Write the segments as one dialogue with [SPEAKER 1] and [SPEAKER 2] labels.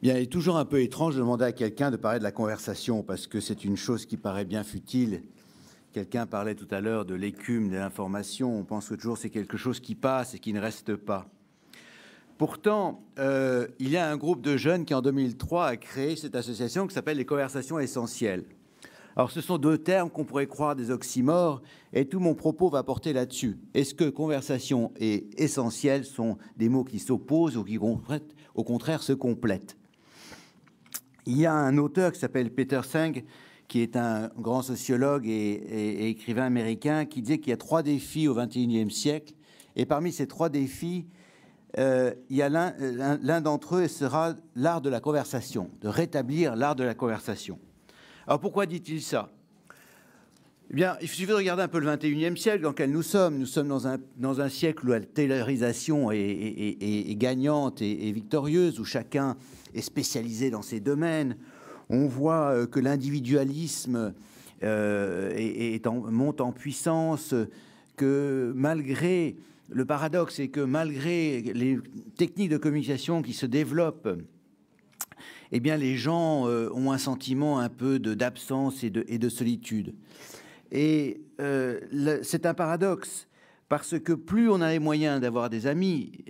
[SPEAKER 1] Bien, il est toujours un peu étrange de demander à quelqu'un de parler de la conversation, parce que c'est une chose qui paraît bien futile. Quelqu'un parlait tout à l'heure de l'écume de l'information. On pense que toujours c'est quelque chose qui passe et qui ne reste pas. Pourtant, il y a un groupe de jeunes qui, en 2003, a créé cette association qui s'appelle les conversations essentielles. Alors, ce sont deux termes qu'on pourrait croire des oxymores, et tout mon propos va porter là-dessus. Est-ce que conversation et essentiel sont des mots qui s'opposent ou qui, au contraire, se complètent? Il y a un auteur qui s'appelle Peter Senge, qui est un grand sociologue et écrivain américain, qui disait qu'il y a 3 défis au XXIe siècle. Et parmi ces 3 défis, il y a l'un d'entre eux sera l'art de la conversation, de rétablir l'art de la conversation. Alors pourquoi dit-il ça? Eh bien, il suffit de regarder un peu le XXIe siècle dans lequel nous sommes. Nous sommes dans un siècle où la taylorisation est gagnante et victorieuse, où chacun est spécialisé dans ses domaines. On voit que l'individualisme monte en puissance, que malgré le paradoxe, c'est que malgré les techniques de communication qui se développent, eh bien, les gens ont un sentiment un peu d'absence et de solitude. Et c'est un paradoxe, parce que plus on a les moyens d'avoir des amis,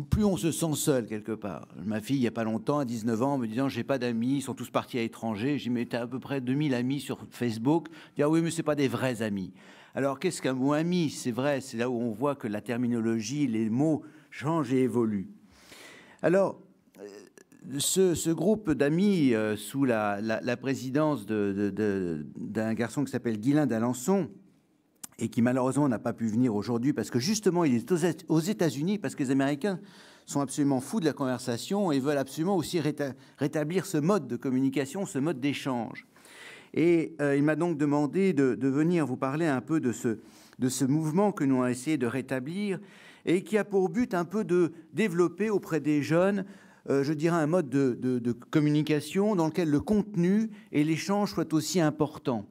[SPEAKER 1] plus on se sent seul quelque part. Ma fille, il n'y a pas longtemps, à 19 ans, me disant « j'ai pas d'amis, ils sont tous partis à l'étranger ». J'ai dit « mais tu as à peu près 2000 amis sur Facebook ». « Ah oui, mais ce n'est pas des vrais amis ». Alors, qu'est-ce qu'un mot ami? C'est vrai, c'est là où on voit que la terminologie, les mots changent et évoluent. Alors, ce groupe d'amis, sous la présidence d'un garçon qui s'appelle Guylain d'Alençon, et qui malheureusement n'a pas pu venir aujourd'hui, parce que justement il est aux États-Unis, parce que les Américains sont absolument fous de la conversation et veulent absolument aussi rétablir ce mode de communication, ce mode d'échange. Et il m'a donc demandé de venir vous parler un peu de ce mouvement que nous avons essayé de rétablir et qui a pour but un peu de développer auprès des jeunes, je dirais, un mode de communication dans lequel le contenu et l'échange soient aussi importants.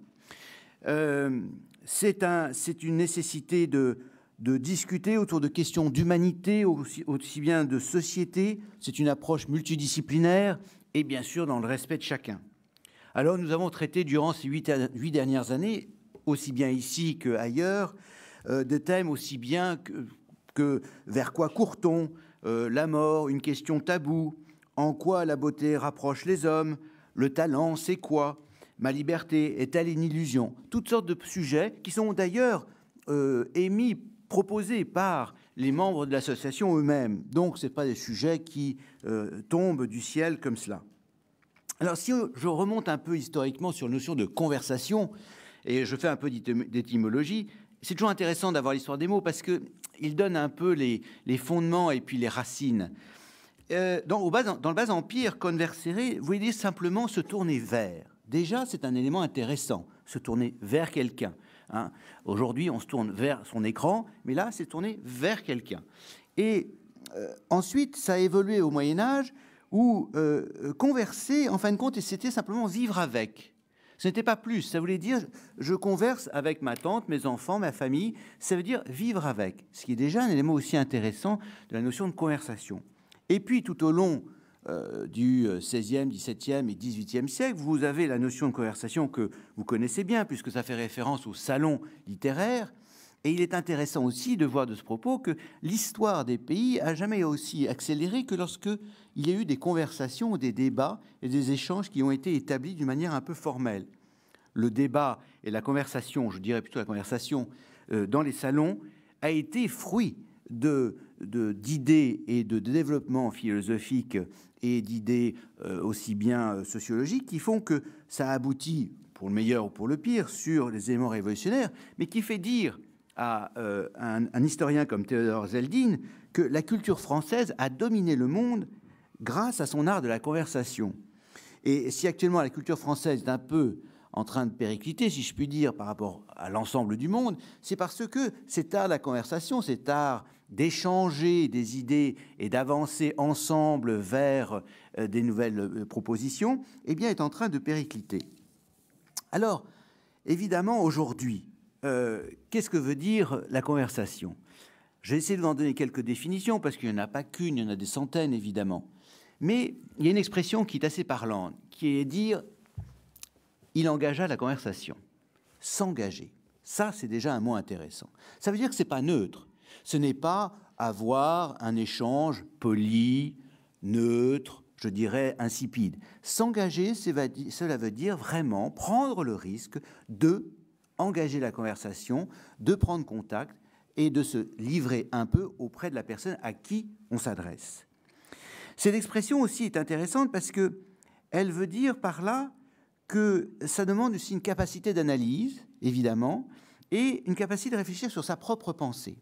[SPEAKER 1] C'est une nécessité de discuter autour de questions d'humanité, aussi bien de société. C'est une approche multidisciplinaire et bien sûr dans le respect de chacun. Alors nous avons traité durant ces 8 dernières années, aussi bien ici qu'ailleurs, de thèmes aussi bien que vers quoi court-on, la mort, une question taboue, en quoi la beauté rapproche les hommes, le talent, c'est quoi? Ma liberté est-elle une illusion? Toutes sortes de sujets qui sont d'ailleurs proposés par les membres de l'association eux-mêmes. Donc, ce n'est pas des sujets qui tombent du ciel comme cela. Alors, si je remonte un peu historiquement sur la notion de conversation, et je fais un peu d'étymologie, c'est toujours intéressant d'avoir l'histoire des mots parce qu'il donne un peu les fondements et puis les racines. Dans le bas empire, conversere voulait dire simplement se tourner vers. Déjà, c'est un élément intéressant, se tourner vers quelqu'un. Hein. Aujourd'hui, on se tourne vers son écran, mais là, c'est tourner vers quelqu'un. Et ensuite, ça a évolué au Moyen-Âge, où converser, en fin de compte, c'était simplement vivre avec. Ce n'était pas plus. Ça voulait dire, je converse avec ma tante, mes enfants, ma famille. Ça veut dire vivre avec, ce qui est déjà un élément aussi intéressant de la notion de conversation. Et puis, tout au long du XVIe, XVIIe et XVIIIe siècle, vous avez la notion de conversation que vous connaissez bien, puisque ça fait référence au salon littéraire. Et il est intéressant aussi de voir de ce propos que l'histoire des pays a jamais aussi accéléré que lorsque il y a eu des conversations, des débats et des échanges qui ont été établis d'une manière un peu formelle. Le débat et la conversation, je dirais plutôt la conversation, dans les salons, a été fruit d'idées et de développement philosophique et d'idées aussi bien sociologiques qui font que ça aboutit, pour le meilleur ou pour le pire, sur les éléments révolutionnaires, mais qui fait dire à un historien comme Théodore Zeldin que la culture française a dominé le monde grâce à son art de la conversation. Et si actuellement la culture française est un peu en train de péricliter, si je puis dire, par rapport à l'ensemble du monde, c'est parce que cet art de la conversation, cet art d'échanger des idées et d'avancer ensemble vers des nouvelles propositions, eh bien, est en train de péricliter. Alors, évidemment, aujourd'hui, qu'est-ce que veut dire la conversation? Je vais essayer de vous en donner quelques définitions, parce qu'il n'y en a pas qu'une, il y en a des centaines, évidemment. Mais il y a une expression qui est assez parlante, qui est dire « il engagea la conversation ». S'engager, ça, c'est déjà un mot intéressant. Ça veut dire que ce n'est pas neutre. Ce n'est pas avoir un échange poli, neutre, je dirais insipide. S'engager, cela veut dire vraiment prendre le risque de engager la conversation, de prendre contact et de se livrer un peu auprès de la personne à qui on s'adresse. Cette expression aussi est intéressante parce qu'elle veut dire par là que ça demande aussi une capacité d'analyse, évidemment, et une capacité de réfléchir sur sa propre pensée.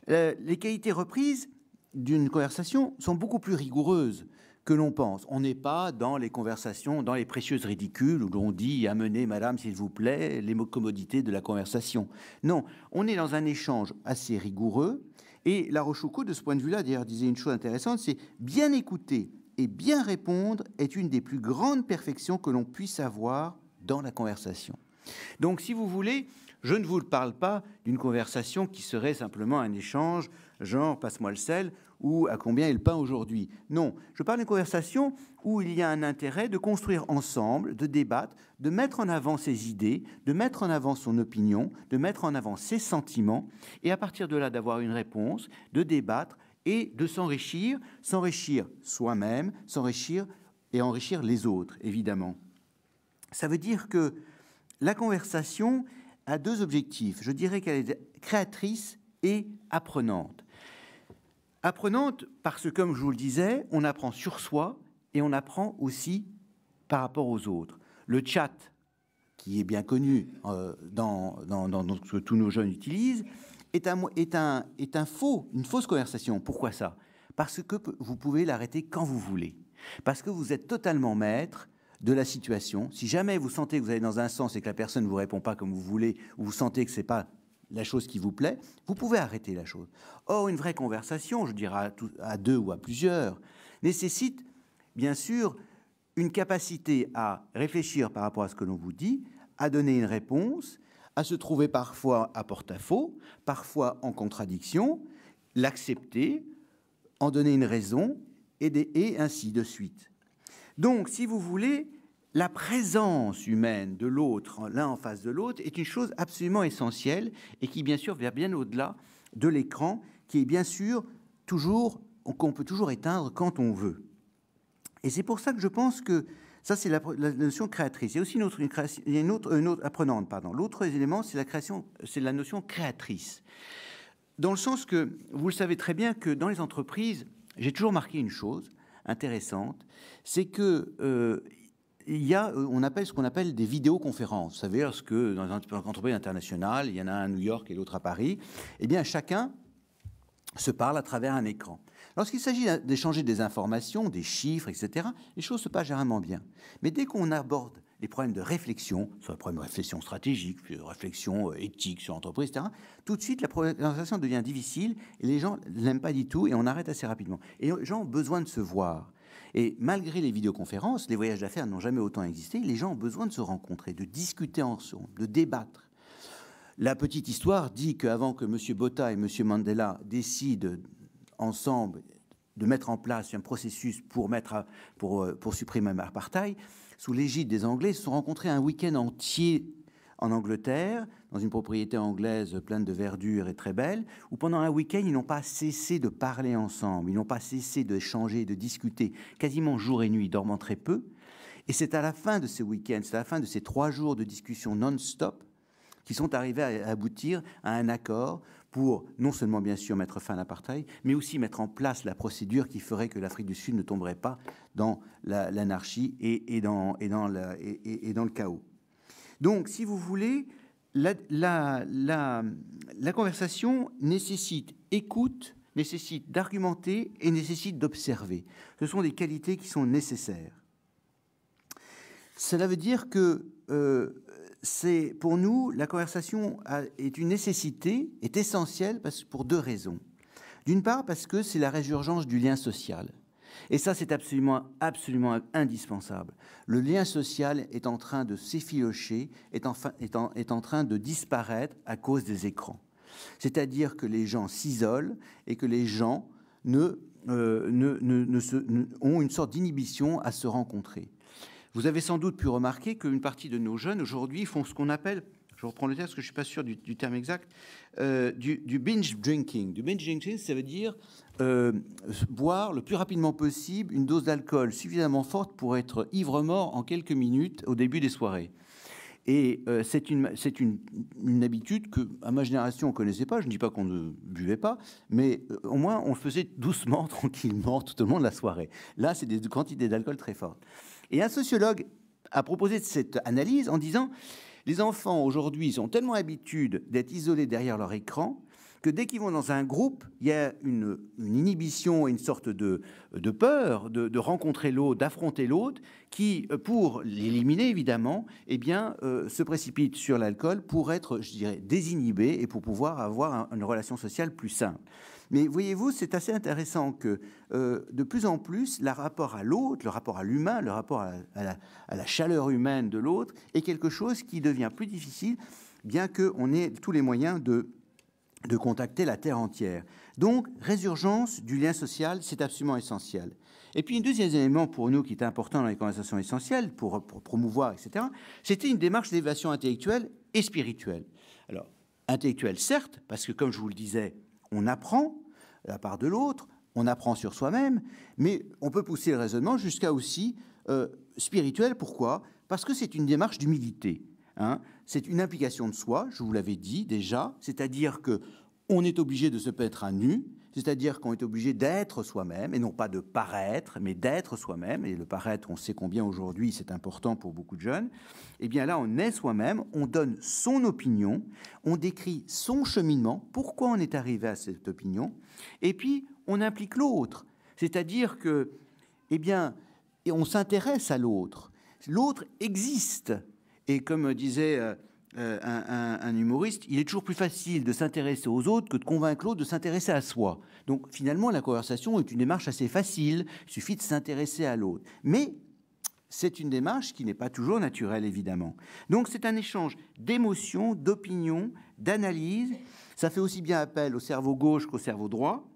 [SPEAKER 1] Les qualités reprises d'une conversation sont beaucoup plus rigoureuses que l'on pense. On n'est pas dans les conversations, dans les précieuses ridicules où l'on dit « amenez, madame, s'il vous plaît, les commodités de la conversation ». Non, on est dans un échange assez rigoureux. Et La Rochefoucauld, de ce point de vue-là, d'ailleurs, disait une chose intéressante, c'est « bien écouter et bien répondre est une des plus grandes perfections que l'on puisse avoir dans la conversation ». Donc, si vous voulez, je ne vous parle pas d'une conversation qui serait simplement un échange, genre « passe-moi le sel » ou « à combien est le pain aujourd'hui ». Non, je parle d'une conversation où il y a un intérêt de construire ensemble, de débattre, de mettre en avant ses idées, de mettre en avant son opinion, de mettre en avant ses sentiments, et à partir de là, d'avoir une réponse, de débattre et de s'enrichir soi-même, s'enrichir et enrichir les autres, évidemment. Ça veut dire que la conversation a deux objectifs. Je dirais qu'elle est créatrice et apprenante. Apprenante parce que, comme je vous le disais, on apprend sur soi et on apprend aussi par rapport aux autres. Le chat, qui est bien connu dans ce que tous nos jeunes utilisent, est une fausse conversation. Pourquoi ça? Parce que vous pouvez l'arrêter quand vous voulez. Parce que vous êtes totalement maître de la situation. Si jamais vous sentez que vous allez dans un sens et que la personne ne vous répond pas comme vous voulez, ou vous sentez que ce n'est pas la chose qui vous plaît, vous pouvez arrêter la chose. Or, une vraie conversation, je dirais à deux ou à plusieurs, nécessite bien sûr une capacité à réfléchir par rapport à ce que l'on vous dit, à donner une réponse, à se trouver parfois à porte-à-faux, parfois en contradiction, l'accepter, en donner une raison, et ainsi de suite. Donc, si vous voulez, la présence humaine de l'autre, l'un en face de l'autre, est une chose absolument essentielle et qui, bien sûr, va bien au-delà de l'écran, qui est bien sûr qu'on peut toujours éteindre quand on veut. Et c'est pour ça que je pense que ça, c'est la notion créatrice. Il y a aussi une autre apprenante, pardon. L'autre élément, c'est la notion créatrice. Dans le sens que, vous le savez très bien, que dans les entreprises, j'ai toujours marqué une chose intéressante, c'est que on appelle ce qu'on appelle des vidéoconférences. Vous savez, lorsque dans une entreprise internationale, il y en a un à New York et l'autre à Paris, eh bien chacun se parle à travers un écran. Lorsqu'il s'agit d'échanger des informations, des chiffres, etc., les choses se passent généralement bien. Mais dès qu'on aborde les problèmes de réflexion, soit les problèmes de réflexion stratégique, de réflexion éthique sur l'entreprise, etc., tout de suite, la conversation devient difficile et les gens ne l'aiment pas du tout et on arrête assez rapidement. Et les gens ont besoin de se voir. Et malgré les vidéoconférences, les voyages d'affaires n'ont jamais autant existé, les gens ont besoin de se rencontrer, de discuter ensemble, de débattre. La petite histoire dit qu'avant que M. Botha et M. Mandela décident ensemble de mettre en place un processus pour supprimer l'apartheid, sous l'égide des Anglais, ils se sont rencontrés un week-end entier en Angleterre, dans une propriété anglaise pleine de verdure et très belle, où pendant un week-end, ils n'ont pas cessé de parler ensemble, ils n'ont pas cessé d'échanger, de discuter, quasiment jour et nuit, dormant très peu. Et c'est à la fin de ces week-ends, c'est à la fin de ces 3 jours de discussion non-stop, qui sont arrivés à aboutir à un accord pour non seulement bien sûr mettre fin à l'apartheid, mais aussi mettre en place la procédure qui ferait que l'Afrique du Sud ne tomberait pas dans l'anarchie et dans le chaos. Donc, si vous voulez, la conversation nécessite écoute, nécessite d'argumenter et nécessite d'observer. Ce sont des qualités qui sont nécessaires. Cela veut dire que pour nous, la conversation est une nécessité, est essentielle pour 2 raisons. D'une part, parce que c'est la résurgence du lien social. Et ça, c'est absolument indispensable. Le lien social est en train de s'effilocher, est en train de disparaître à cause des écrans. C'est-à-dire que les gens s'isolent et que les gens ont une sorte d'inhibition à se rencontrer. Vous avez sans doute pu remarquer qu'une partie de nos jeunes aujourd'hui font ce qu'on appelle, je reprends le terme parce que je ne suis pas sûr du terme exact, du binge drinking. Du binge drinking, ça veut dire boire le plus rapidement possible une dose d'alcool suffisamment forte pour être ivre-mort en quelques minutes au début des soirées. Et c'est une habitude que, à ma génération, on ne connaissait pas. Je ne dis pas qu'on ne buvait pas, mais au moins, on le faisait doucement, tranquillement, tout au long de la soirée. Là, c'est des quantités d'alcool très fortes. Et un sociologue a proposé cette analyse en disant « Les enfants, aujourd'hui, sont tellement habitués d'être isolés derrière leur écran que dès qu'ils vont dans un groupe, il y a une inhibition et une sorte de peur de rencontrer l'autre, d'affronter l'autre, qui, pour l'éliminer évidemment, eh bien, se précipite sur l'alcool pour être, je dirais, désinhibé et pour pouvoir avoir une relation sociale plus simple. Mais voyez-vous, c'est assez intéressant que de plus en plus, le rapport à l'autre, le rapport à l'humain, le rapport à la chaleur humaine de l'autre est quelque chose qui devient plus difficile, bien qu'on ait tous les moyens de contacter la Terre entière. Donc, résurgence du lien social, c'est absolument essentiel. Et puis, un deuxième élément pour nous qui est important dans les conversations essentielles, pour promouvoir, etc., c'était une démarche d'élévation intellectuelle et spirituelle. Alors, intellectuelle, certes, parce que, comme je vous le disais, on apprend de la part de l'autre, on apprend sur soi-même, mais on peut pousser le raisonnement jusqu'à aussi spirituel. Pourquoi ? Parce que c'est une démarche d'humilité. C'est une implication de soi, je vous l'avais dit déjà, c'est-à-dire qu'on est obligé de se mettre à nu, c'est-à-dire qu'on est obligé d'être soi-même, et non pas de paraître, mais d'être soi-même, et le paraître, on sait combien aujourd'hui c'est important pour beaucoup de jeunes. Eh bien là, on est soi-même, on donne son opinion, on décrit son cheminement, pourquoi on est arrivé à cette opinion, et puis on implique l'autre, c'est-à-dire que, eh bien, on s'intéresse à l'autre, l'autre existe. Et comme disait un humoriste, il est toujours plus facile de s'intéresser aux autres que de convaincre l'autre de s'intéresser à soi. Donc finalement, la conversation est une démarche assez facile, il suffit de s'intéresser à l'autre. Mais c'est une démarche qui n'est pas toujours naturelle, évidemment. Donc c'est un échange d'émotions, d'opinions, d'analyses. Ça fait aussi bien appel au cerveau gauche qu'au cerveau droit.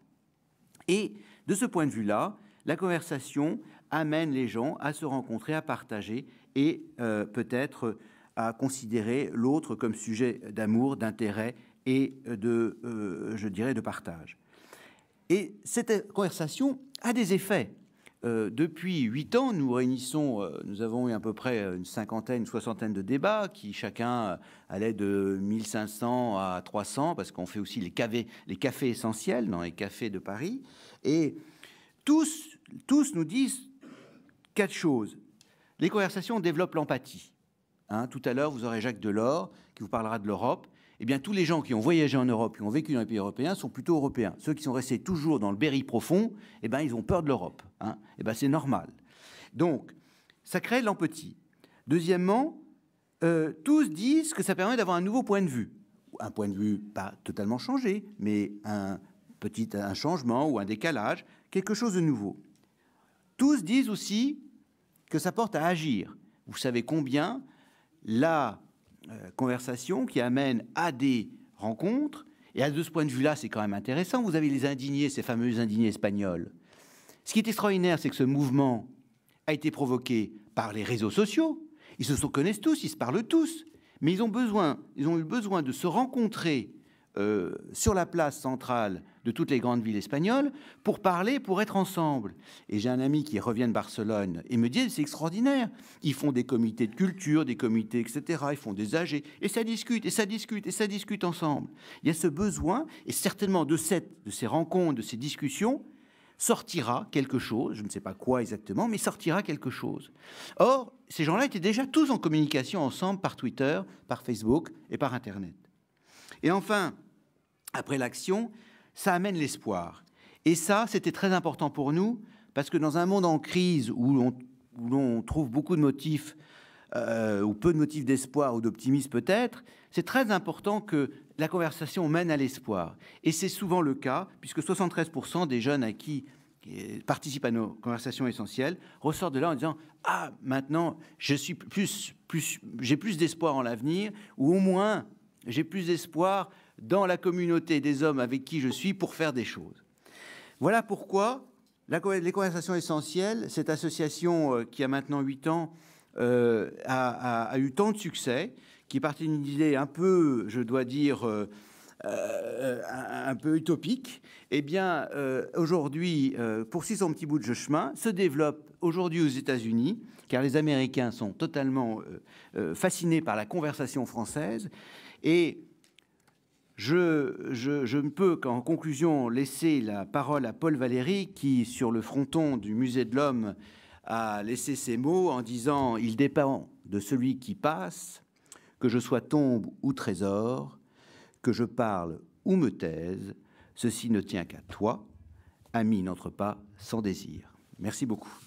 [SPEAKER 1] Et de ce point de vue-là, la conversation amène les gens à se rencontrer, à partager et peut-être à considérer l'autre comme sujet d'amour, d'intérêt et je dirais, de partage. Et cette conversation a des effets. Depuis 8 ans, nous avons eu à peu près une cinquantaine, une soixantaine de débats qui chacun allait de 1500 à 300 parce qu'on fait aussi les cafés essentiels dans les cafés de Paris. Et tous nous disent 4 choses. Les conversations développent l'empathie. Tout à l'heure, vous aurez Jacques Delors qui vous parlera de l'Europe. Eh bien, tous les gens qui ont voyagé en Europe, qui ont vécu dans les pays européens, sont plutôt européens. Ceux qui sont restés toujours dans le Berry profond, eh bien, ils ont peur de l'Europe. Eh bien, c'est normal. Donc, ça crée de l'empathie. Deuxièmement, tous disent que ça permet d'avoir un nouveau point de vue. Un point de vue pas totalement changé, mais un changement ou un décalage, quelque chose de nouveau. Tous disent aussi que ça porte à agir. Vous savez combien la conversation qui amène à des rencontres, et de ce point de vue-là, c'est quand même intéressant. Vous avez les indignés, ces fameux indignés espagnols. Ce qui est extraordinaire, c'est que ce mouvement a été provoqué par les réseaux sociaux. Ils se connaissent tous, ils se parlent tous, mais ils ont eu besoin de se rencontrer sur la place centrale de toutes les grandes villes espagnoles pour parler, pour être ensemble. Et j'ai un ami qui revient de Barcelone et me dit, c'est extraordinaire. Ils font des comités de culture, des comités, etc. Ils font des AG et ça discute, et ça discute, et ça discute ensemble. Il y a ce besoin, et certainement de ces rencontres, de ces discussions, sortira quelque chose, je ne sais pas quoi exactement, mais sortira quelque chose. Or, ces gens-là étaient déjà tous en communication ensemble par Twitter, par Facebook et par Internet. Et enfin, après l'action, ça amène l'espoir. Et ça, c'était très important pour nous, parce que dans un monde en crise où l'on trouve beaucoup de motifs, ou peu de motifs d'espoir ou d'optimisme peut-être, c'est très important que la conversation mène à l'espoir. Et c'est souvent le cas, puisque 73% des jeunes qui participent à nos conversations essentielles ressortent de là en disant « Ah, maintenant, j'ai plus d'espoir en l'avenir, ou au moins, j'ai plus d'espoir dans la communauté des hommes avec qui je suis pour faire des choses. Voilà pourquoi les conversations essentielles, cette association qui a maintenant 8 ans, a eu tant de succès, qui est partie d'une idée un peu, je dois dire, un peu utopique, eh bien, aujourd'hui, poursuit son petit bout de chemin, se développe aujourd'hui aux États-Unis, car les Américains sont totalement fascinés par la conversation française. Et je ne peux qu'en conclusion laisser la parole à Paul Valéry, qui, sur le fronton du Musée de l'Homme, a laissé ces mots en disant « Il dépend de celui qui passe, que je sois tombe ou trésor, que je parle ou me taise, ceci ne tient qu'à toi. Ami n'entre pas sans désir. » Merci beaucoup.